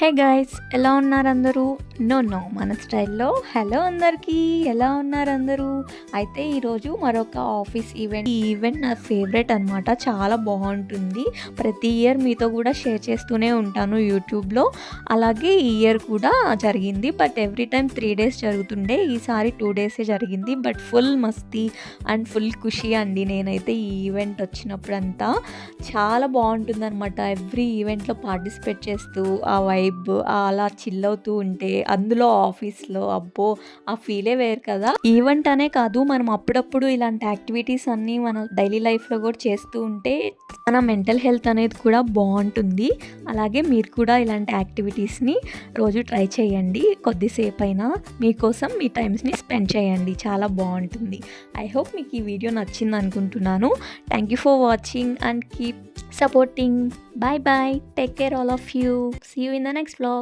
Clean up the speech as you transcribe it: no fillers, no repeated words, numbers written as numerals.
Hey guys, ఎలా ఉన్నారు అందరూ? నో మన స్టైల్లో హలో అందరికీ, ఎలా ఉన్నారు అందరూ? అయితే ఈరోజు మరొక ఆఫీస్ ఈవెంట్. ఈ ఈవెంట్ నా ఫేవరెట్ అనమాట. చాలా బాగుంటుంది. ప్రతి ఇయర్ మీతో కూడా షేర్ చేస్తూనే ఉంటాను యూట్యూబ్లో. అలాగే ఈ ఇయర్ కూడా జరిగింది. But every time 3 days జరుగుతుండే. ఈసారి 2 days జరిగింది. But full Masti and full ఖుషి అండి. నేనైతే ఈ ఈవెంట్ వచ్చినప్పుడంతా చాలా బాగుంటుంది అనమాట. ఎవ్రీ ఈవెంట్లో పార్టిసిపేట్ చేస్తూ ఆ వైబ్ అలా చిల్ అవుతూ ఉంటే, అందులో ఆఫీస్లో అబ్బో ఆ ఫీలే వేరు కదా. ఈవెంట్ అనే కాదు, మనం అప్పుడప్పుడు ఇలాంటి యాక్టివిటీస్ అన్నీ మన డైలీ లైఫ్లో కూడా చేస్తూ ఉంటే మన మెంటల్ హెల్త్ అనేది కూడా బాగుంటుంది. అలాగే మీరు కూడా ఇలాంటి యాక్టివిటీస్ని రోజు ట్రై చేయండి. కొద్దిసేపు అయినా మీకోసం మీ టైమ్స్ని స్పెండ్ చేయండి. చాలా బాగుంటుంది. ఐ హోప్ మీకు ఈ వీడియో నచ్చింది అనుకుంటున్నాను. Thank you for watching and keep supporting. Bye bye. Take care all of you. See you in the next vlog.